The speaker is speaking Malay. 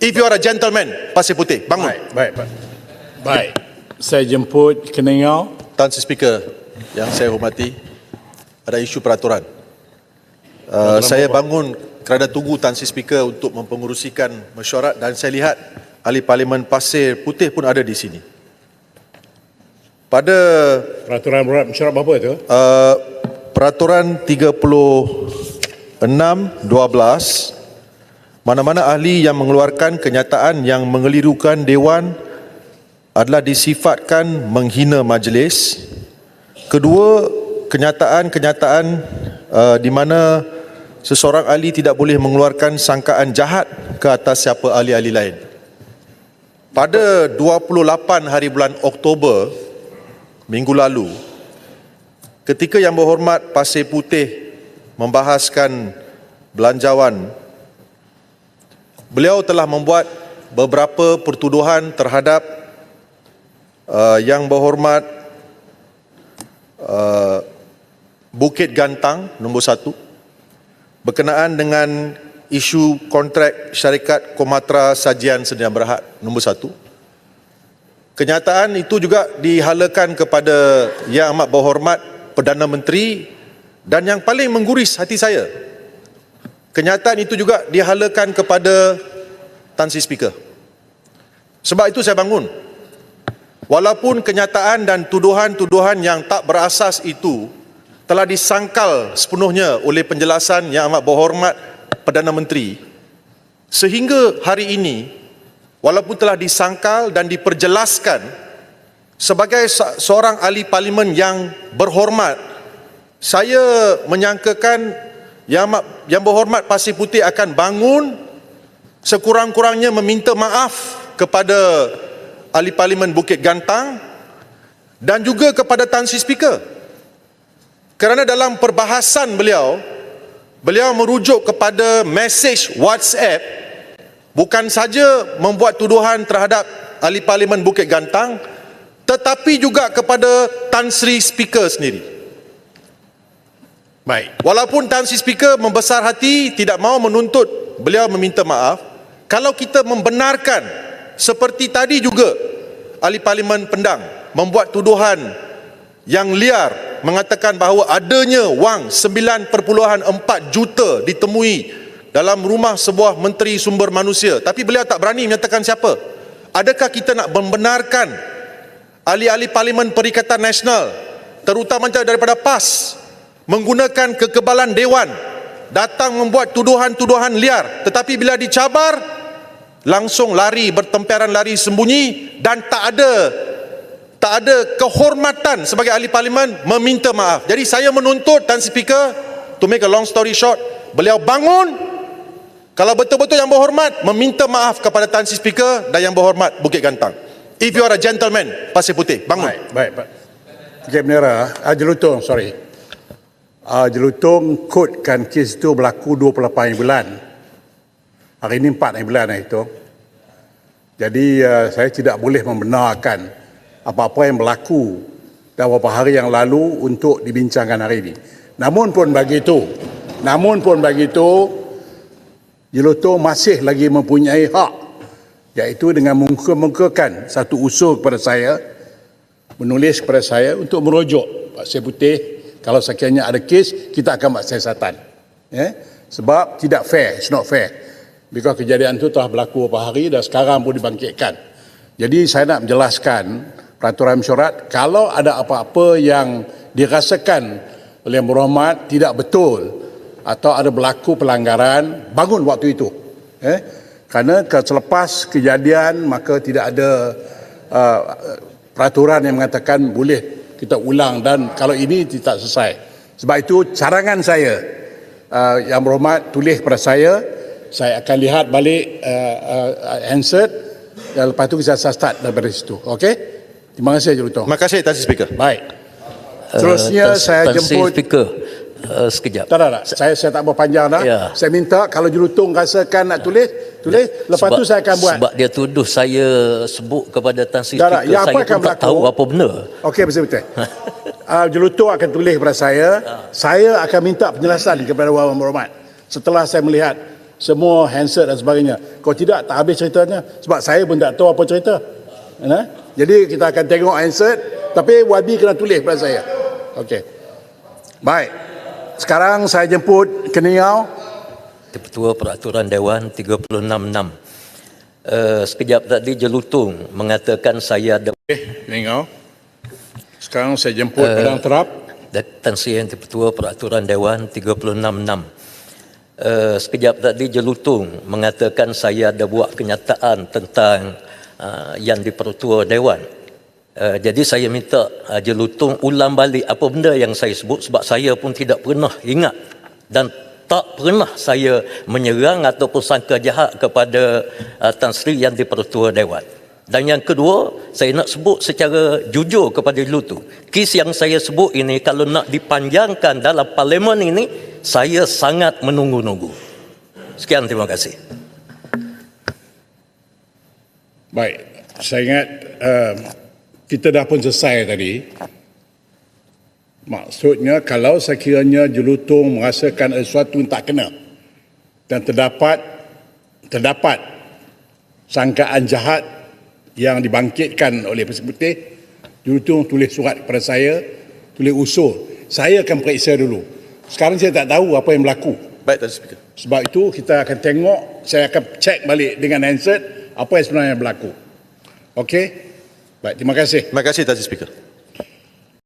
If you are a gentleman, Pasir Putih, bangun. Baik. Saya jemput Keningau. Tan Sri Speaker yang saya hormati, ada isu peraturan. Saya bangun kerana tunggu Tan Sri Speaker untuk mempengerusikan mesyuarat dan saya lihat ahli Parlimen Pasir Putih pun ada di sini. Pada Peraturan mesyuarat berapa itu? peraturan 36/12, mana-mana ahli yang mengeluarkan kenyataan yang mengelirukan Dewan adalah disifatkan menghina majlis. Kedua, kenyataan-kenyataan di mana seseorang ahli tidak boleh mengeluarkan sangkaan jahat ke atas siapa ahli-ahli lain. Pada 28 hari bulan Oktober minggu lalu, ketika Yang Berhormat Pasir Putih membahaskan belanjawan, beliau telah membuat beberapa pertuduhan terhadap Yang Berhormat Bukit Gantang nombor 1 berkenaan dengan isu kontrak syarikat Komatra Sajian Sdn Bhd nombor 1. Kenyataan itu juga dihalakan kepada Yang Amat Berhormat Perdana Menteri, dan yang paling mengguris hati saya, kenyataan itu juga dihalakan kepada Tan Sri Speaker. Sebab itu saya bangun. Walaupun kenyataan dan tuduhan-tuduhan yang tak berasas itu telah disangkal sepenuhnya oleh penjelasan Yang Amat Berhormat Perdana Menteri, sehingga hari ini, walaupun telah disangkal dan diperjelaskan, sebagai seorang ahli parlimen yang berhormat, saya menyangkakan Yang Berhormat Pasir Putih akan bangun sekurang-kurangnya meminta maaf kepada ahli parlimen Bukit Gantang dan juga kepada Tan Sri Speaker. Kerana dalam perbahasan beliau merujuk kepada mesej WhatsApp, bukan saja membuat tuduhan terhadap ahli parlimen Bukit Gantang, tetapi juga kepada Tan Sri Speaker sendiri. Baik. Walaupun Tan Sri Speaker membesar hati tidak mahu menuntut beliau meminta maaf, kalau kita membenarkan seperti tadi juga ahli parlimen Pendang membuat tuduhan yang liar, mengatakan bahawa adanya wang 9.4 juta ditemui dalam rumah sebuah menteri sumber manusia, tapi beliau tak berani menyatakan siapa. Adakah kita nak membenarkan ahli-ahli Parlimen Perikatan Nasional, terutamanya daripada PAS, menggunakan kekebalan Dewan datang membuat tuduhan-tuduhan liar, tetapi bila dicabar langsung lari, bertemperan, lari sembunyi, dan tak ada kehormatan sebagai ahli parlimen meminta maaf. Jadi saya menuntut Tan Speaker, to make a long story short, beliau bangun, kalau betul-betul Yang Berhormat meminta maaf kepada Tan Sri Speaker dan Yang Berhormat Bukit Gantang. If you are a gentleman, Pasir Putih, bangun. Baik. Bukit Bendera, Jelutong, Jelutong kodkan kes itu berlaku 28 bulan. Hari ini 4 bulan itu. Jadi saya tidak boleh membenarkan apa-apa yang berlaku dalam beberapa hari yang lalu untuk dibincangkan hari ini. Namun pun begitu, Jelutong masih lagi mempunyai hak, iaitu dengan mengmukakan satu usul kepada saya, menulis kepada saya untuk merujuk Pasir Putih, kalau sekiranya ada kes, kita akan buat siasatan. Sebab tidak fair, it's not fair. Because kejadian itu telah berlaku beberapa hari dan sekarang pun dibangkitkan. Jadi saya nak menjelaskan peraturan mesyuarat, kalau ada apa-apa yang dirasakan oleh Yang Berhormat tidak betul atau ada berlaku pelanggaran, bangun waktu itu. Kerana selepas kejadian maka tidak ada peraturan yang mengatakan boleh kita ulang, dan kalau ini tidak selesai. Sebab itu carangan saya, Yang Berhormat tulis kepada saya akan lihat balik answer, dan lepas itu kita start daripada situ. Okey? Terima kasih Jelutong. Terima kasih Tan Sri Speaker. Baik. Seterusnya saya jemput Speaker. Sekejap. Tak. Saya tak berpanjang dah. Ya. Saya minta kalau Jelutong rasakan nak tulis. Lepas tu saya akan buat. Sebab dia tuduh saya sebut kepada Tan Sri Tak. Speaker, Yang apa saya akan pun tak tahu apa benda. Okey, betul-betul. Jelutong akan tulis kepada saya. Saya akan minta penjelasan kepada Yang Berhormat setelah saya melihat semua handset dan sebagainya. Kalau tidak, tak habis ceritanya. Sebab saya pun tak tahu apa cerita. Jadi kita akan tengok handset, tapi YB kena tulis pada saya. Okey. Baik. Sekarang saya jemput Keningau. Ketua Peraturan Dewan 366. Sekejap tadi Jelutong mengatakan saya ada Keningau. Sekarang saya jemput Padang Terap. Tan Sri yang Ketua Peraturan Dewan 366. Sekejap tadi Jelutong mengatakan saya ada buat kenyataan tentang yang di Pertua Dewan. Jadi saya minta Jelutong ulang balik apa benda yang saya sebut, sebab saya pun tidak pernah ingat dan tak pernah saya menyerang ataupun sangka jahat kepada Tan Sri yang di Pertua Dewan. Dan yang kedua, saya nak sebut secara jujur kepada Jelutong. Kes yang saya sebut ini kalau nak dipanjangkan dalam parlimen ini, saya sangat menunggu-nunggu. Sekian, terima kasih. Baik, saya ingat kita dah pun selesai tadi. Maksudnya kalau sekiranya Jelutong merasakan sesuatu yang tak kena dan terdapat sangkaan jahat yang dibangkitkan oleh Persegi Putih, Jelutong tulis surat kepada saya, tulis usul. Saya akan periksa dulu. Sekarang saya tak tahu apa yang berlaku. Baik, Tuan Speaker. Sebab itu kita akan tengok, saya akan cek balik dengan handset apa yang sebenarnya berlaku. Okey? Baik, terima kasih. Terima kasih, Tuan Speaker.